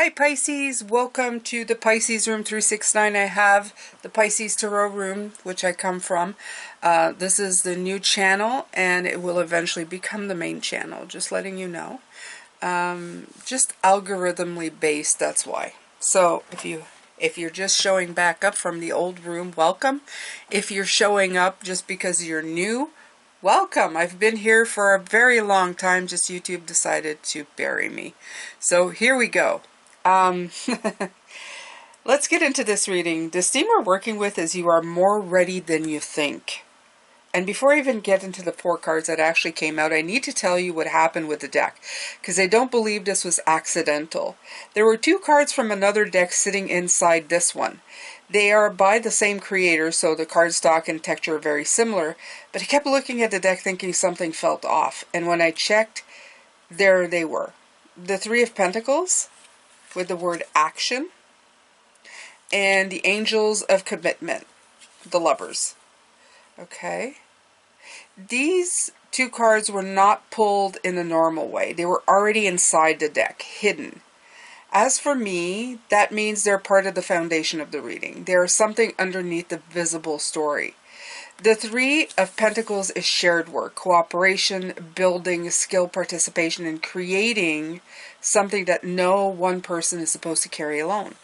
Hi Pisces, welcome to the Pisces Room 369. I have the Pisces Tarot Room, which I come from. This is the new channel and it will eventually become the main channel, just letting you know. Just algorithmically based, that's why. So if you're just showing back up from the old room, welcome. If you're showing up just because you're new, welcome. I've been here for a very long time, just YouTube decided to bury me. So here we go. Let's get into this reading. The theme we're working with is you are more ready than you think. And before I even get into the 4 cards that actually came out, I need to tell you what happened with the deck, because I don't believe this was accidental. There were 2 cards from another deck sitting inside this one. They are by the same creator, so the cardstock and texture are very similar, but I kept looking at the deck thinking something felt off. And when I checked, there they were. The 3 of Pentacles, with the word action, and the angels of commitment, the lovers. Okay, these 2 cards were not pulled in a normal way. They were already inside the deck, hidden. As for me, that means they're part of the foundation of the reading. There is something underneath the visible story. The 3 of Pentacles is shared work, cooperation, building, skill, participation, and creating something that no one person is supposed to carry alone.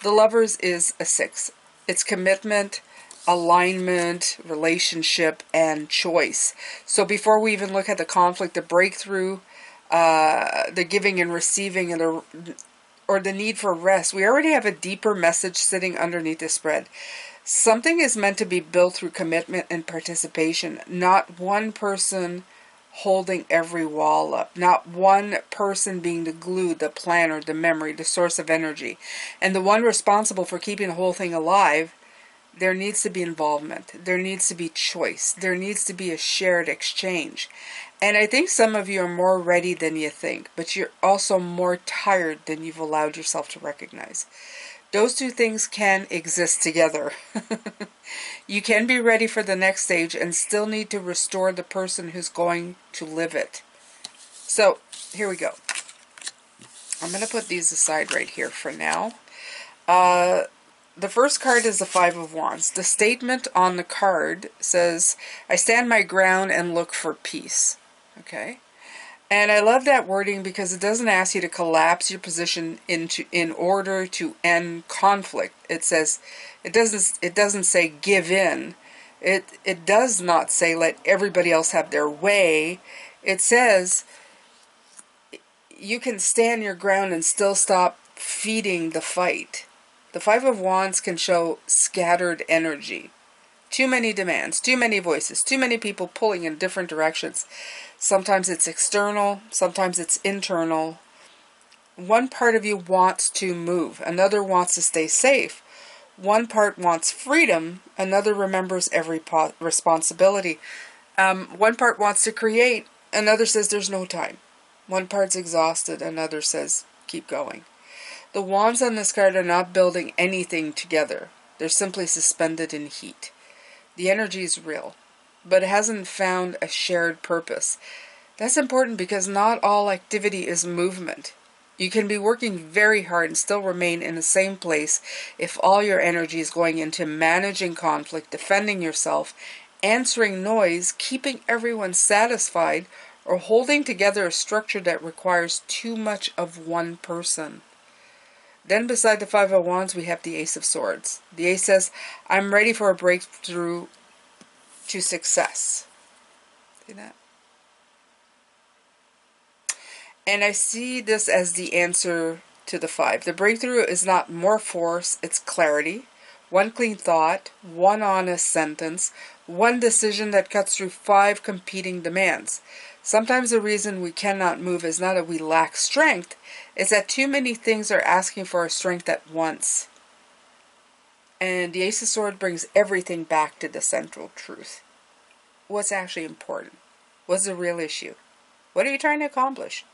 The Lovers is a 6. It's commitment, alignment, relationship, and choice. So before we even look at the conflict, the breakthrough, the giving and receiving, and the need for rest, we already have a deeper message sitting underneath the spread. Something is meant to be built through commitment and participation, not one person holding every wall up, not one person being the glue, the planner, the memory, the source of energy, and the one responsible for keeping the whole thing alive. There needs to be involvement. There needs to be choice. There needs to be a shared exchange. And I think some of you are more ready than you think, but you're also more tired than you've allowed yourself to recognize. Those 2 things can exist together. You can be ready for the next stage and still need to restore the person who's going to live it. So, here we go. I'm going to put these aside right here for now. The first card is the 5 of Wands. The statement on the card says, I stand my ground and look for peace. Okay? And I love that wording because it doesn't ask you to collapse your position in order to end conflict. It says, it doesn't say give in. It does not say let everybody else have their way. It says you can stand your ground and still stop feeding the fight. The 5 of Wands can show scattered energy. Too many demands, too many voices, too many people pulling in different directions. Sometimes it's external, sometimes it's internal. One part of you wants to move, another wants to stay safe. One part wants freedom, another remembers every responsibility. One part wants to create, another says there's no time. One part's exhausted, another says keep going. The wands on this card are not building anything together. They're simply suspended in heat. The energy is real, but it hasn't found a shared purpose. That's important because not all activity is movement. You can be working very hard and still remain in the same place if all your energy is going into managing conflict, defending yourself, answering noise, keeping everyone satisfied, or holding together a structure that requires too much of one person. Then beside the 5 of Wands, we have the Ace of Swords. The Ace says, I'm ready for a breakthrough to success. See that? And I see this as the answer to the 5. The breakthrough is not more force, it's clarity. One clean thought, one honest sentence, one decision that cuts through 5 competing demands. Sometimes the reason we cannot move is not that we lack strength, it's that too many things are asking for our strength at once. And the Ace of Swords brings everything back to the central truth. What's actually important? What's the real issue? What are you trying to accomplish?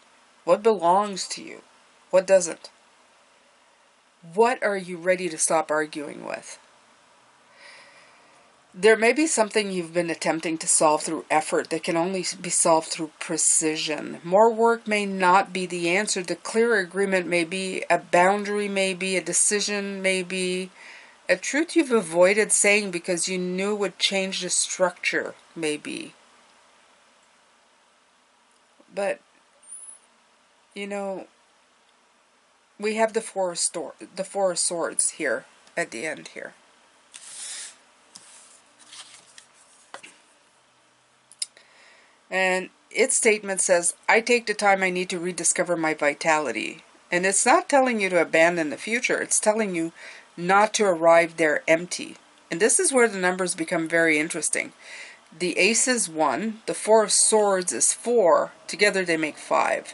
What belongs to you? What doesn't? What are you ready to stop arguing with? There may be something you've been attempting to solve through effort that can only be solved through precision. More work may not be the answer. The clearer agreement may be, a boundary may be, a decision may be, a truth you've avoided saying because you knew it would change the structure may be. But, you know, we have the Four of Swords here at the end here. And its statement says, I take the time I need to rediscover my vitality. And it's not telling you to abandon the future. It's telling you not to arrive there empty. And this is where the numbers become very interesting. The Ace is 1. The Four of Swords is 4. Together they make 5.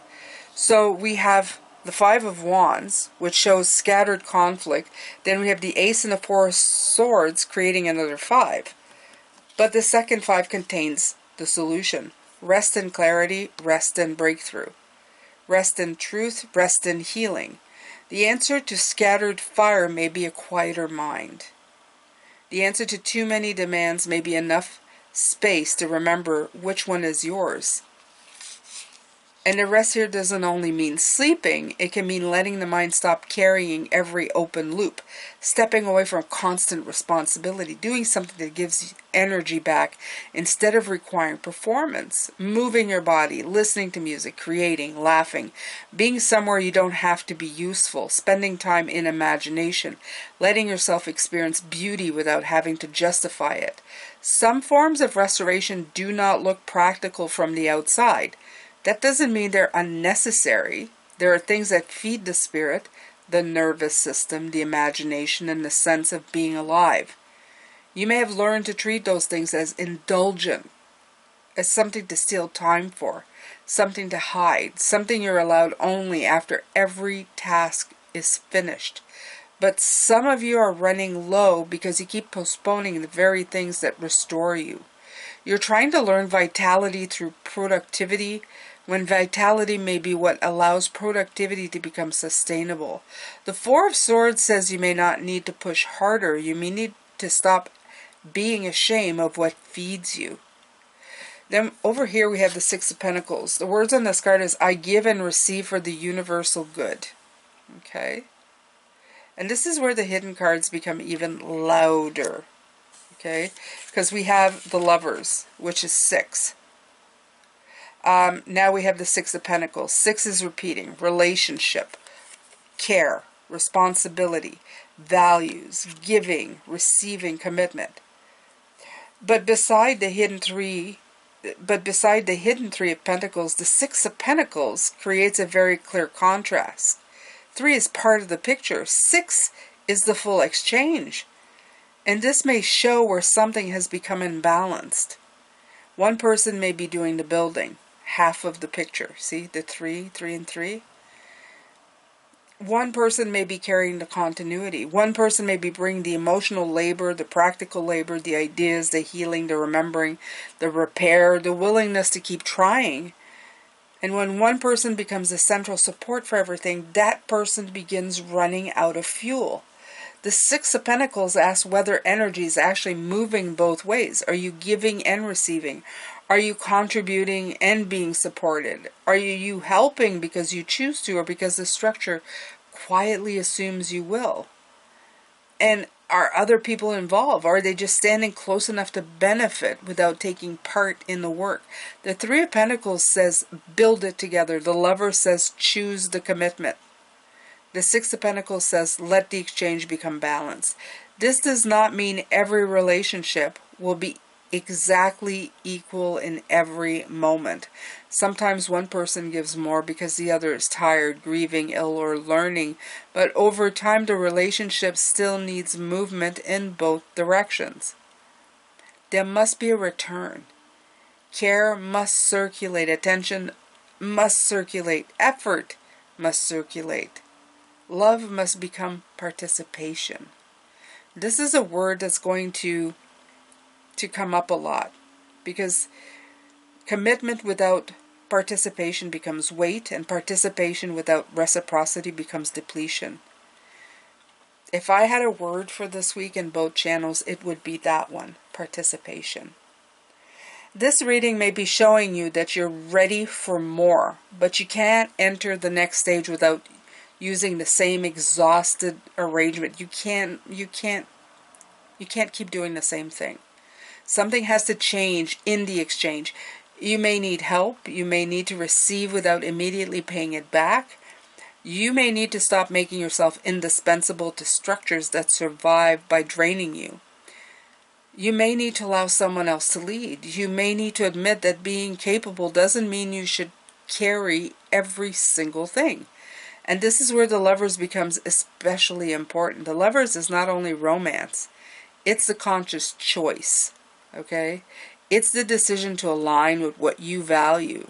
So we have the Five of Wands, which shows scattered conflict. Then we have the Ace and the Four of Swords creating another 5. But the second 5 contains the solution. Rest in clarity, rest in breakthrough. Rest in truth, rest in healing. The answer to scattered fire may be a quieter mind. The answer to too many demands may be enough space to remember which one is yours. And the rest here doesn't only mean sleeping, it can mean letting the mind stop carrying every open loop, stepping away from constant responsibility, doing something that gives energy back instead of requiring performance, moving your body, listening to music, creating, laughing, being somewhere you don't have to be useful, spending time in imagination, letting yourself experience beauty without having to justify it. Some forms of restoration do not look practical from the outside. That doesn't mean they're unnecessary. There are things that feed the spirit, the nervous system, the imagination, and the sense of being alive. You may have learned to treat those things as indulgent, as something to steal time for, something to hide, something you're allowed only after every task is finished. But some of you are running low because you keep postponing the very things that restore you. You're trying to learn vitality through productivity, when vitality may be what allows productivity to become sustainable. The Four of Swords says you may not need to push harder. You may need to stop being ashamed of what feeds you. Then over here we have the Six of Pentacles. The words on this card is, I give and receive for the universal good. Okay? And this is where the hidden cards become even louder. Okay? Because we have the Lovers, which is 6. Now we have the Six of Pentacles. 6 is repeating. Relationship, care, responsibility, values, giving, receiving, commitment. But beside the hidden three of Pentacles, the Six of Pentacles creates a very clear contrast. 3 is part of the picture. 6 is the full exchange. And this may show where something has become imbalanced. One person may be doing the building. Half of the picture. See the 3 and 3? One person may be carrying the continuity. One person may be bringing the emotional labor, the practical labor, the ideas, the healing, the remembering, the repair, the willingness to keep trying. And when one person becomes the central support for everything, that person begins running out of fuel. The Six of Pentacles asks whether energy is actually moving both ways. Are you giving and receiving? Are you contributing and being supported? Are you helping because you choose to or because the structure quietly assumes you will? And are other people involved? Or are they just standing close enough to benefit without taking part in the work? The Three of Pentacles says build it together. The Lover says choose the commitment. The Six of Pentacles says let the exchange become balanced. This does not mean every relationship will be exactly equal in every moment. Sometimes one person gives more because the other is tired, grieving, ill, or learning, but over time the relationship still needs movement in both directions. There must be a return. Care must circulate, attention must circulate, effort must circulate. Love must become participation. This is a word that's going to come up a lot, because commitment without participation becomes weight, and participation without reciprocity becomes depletion. If I had a word for this week in both channels, it would be that one, participation. This reading may be showing you that you're ready for more, but you can't enter the next stage without using the same exhausted arrangement. You can't keep doing the same thing. Something has to change in the exchange. You may need help. You may need to receive without immediately paying it back. You may need to stop making yourself indispensable to structures that survive by draining you. You may need to allow someone else to lead. You may need to admit that being capable doesn't mean you should carry every single thing. And this is where the Lovers becomes especially important. The Lovers is not only romance, it's the conscious choice, okay? It's the decision to align with what you value.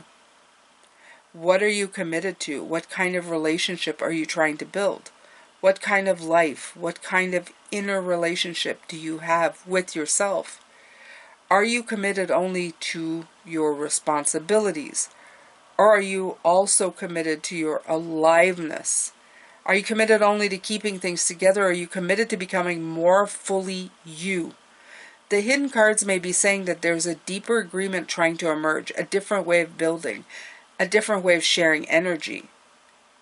What are you committed to? What kind of relationship are you trying to build? What kind of life, what kind of inner relationship do you have with yourself? Are you committed only to your responsibilities? Or are you also committed to your aliveness? Are you committed only to keeping things together? Or are you committed to becoming more fully you? The hidden cards may be saying that there's a deeper agreement trying to emerge, a different way of building, a different way of sharing energy,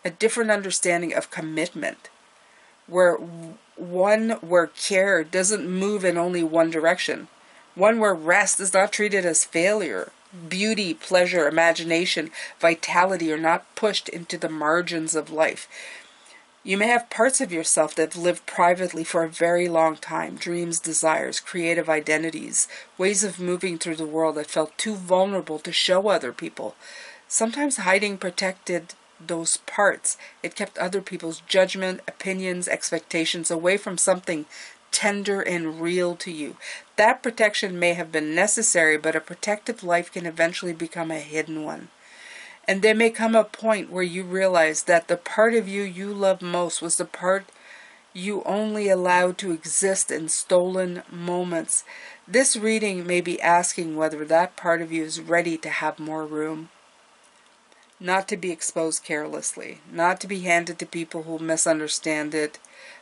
a different understanding of commitment, where care doesn't move in only one direction, one where rest is not treated as failure, beauty, pleasure, imagination, vitality are not pushed into the margins of life. You may have parts of yourself that have lived privately for a very long time, dreams, desires, creative identities, ways of moving through the world that felt too vulnerable to show other people. Sometimes hiding protected those parts. It kept other people's judgment, opinions, expectations away from something tender and real to you. That protection may have been necessary, but a protective life can eventually become a hidden one. And there may come a point where you realize that the part of you love most was the part you only allowed to exist in stolen moments. This reading may be asking whether that part of you is ready to have more room. Not to be exposed carelessly, not to be handed to people who misunderstand it,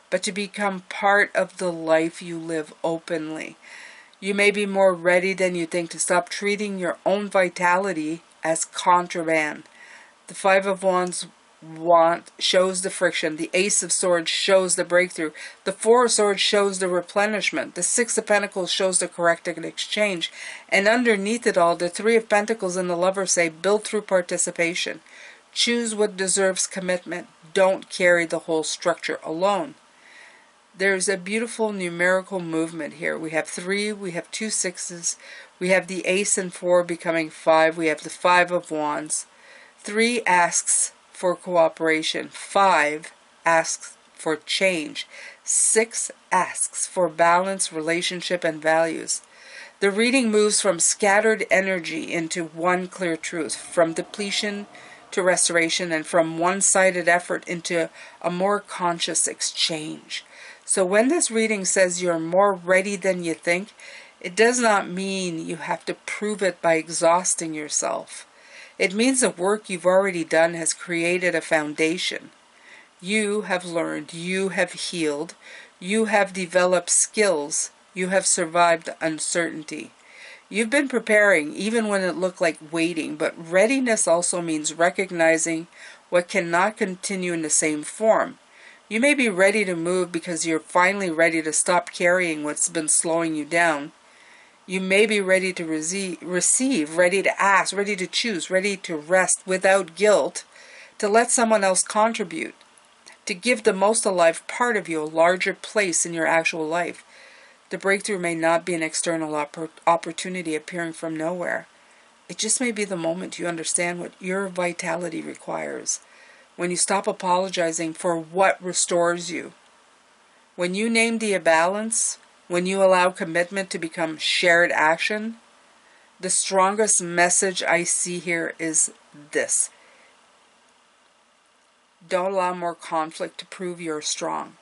but to become part of the life you live openly. You may be more ready than you think to stop treating your own vitality as contraband. The Five of Wands shows the friction. The Ace of Swords shows the breakthrough. The Four of Swords shows the replenishment. The Six of Pentacles shows the corrective exchange. And underneath it all, the Three of Pentacles and the Lover say, build through participation. Choose what deserves commitment. Don't carry the whole structure alone. There's a beautiful numerical movement here. We have 3, we have 2 sixes, we have the Ace and 4 becoming 5, we have the Five of Wands. 3 asks for cooperation, 5 asks for change, 6 asks for balance, relationship, and values. The reading moves from scattered energy into one clear truth, from depletion to restoration, and from one-sided effort into a more conscious exchange. So when this reading says you're more ready than you think, it does not mean you have to prove it by exhausting yourself. It means the work you've already done has created a foundation. You have learned, you have healed, you have developed skills, you have survived uncertainty. You've been preparing even when it looked like waiting, but readiness also means recognizing what cannot continue in the same form. You may be ready to move because you're finally ready to stop carrying what's been slowing you down. You may be ready to receive, ready to ask, ready to choose, ready to rest without guilt, to let someone else contribute, to give the most alive part of you a larger place in your actual life. The breakthrough may not be an external opportunity appearing from nowhere. It just may be the moment you understand what your vitality requires. When you stop apologizing for what restores you. When you name the imbalance, when you allow commitment to become shared action, the strongest message I see here is this. Don't allow more conflict to prove you're strong.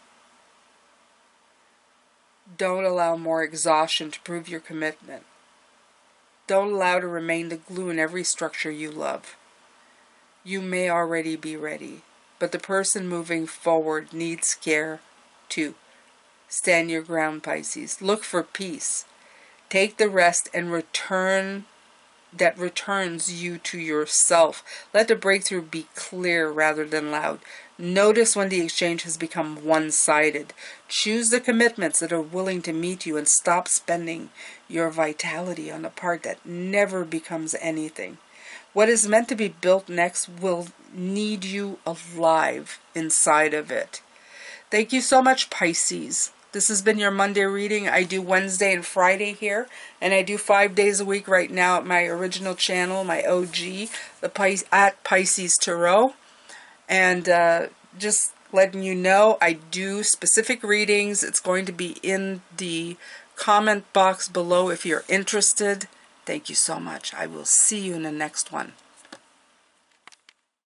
Don't allow more exhaustion to prove your commitment. Don't allow to remain the glue in every structure you love. You may already be ready, but the person moving forward needs care too. Stand your ground, Pisces. Look for peace. Take the rest and returns you to yourself. Let the breakthrough be clear rather than loud. Notice when the exchange has become one-sided. Choose the commitments that are willing to meet you and stop spending your vitality on a part that never becomes anything. What is meant to be built next will need you alive inside of it. Thank you so much, Pisces. This has been your Monday reading. I do Wednesday and Friday here, and I do 5 days a week right now at my original channel, my OG, at Pisces Tarot. And just letting you know, I do specific readings. It's going to be in the comment box below if you're interested. Thank you so much. I will see you in the next one.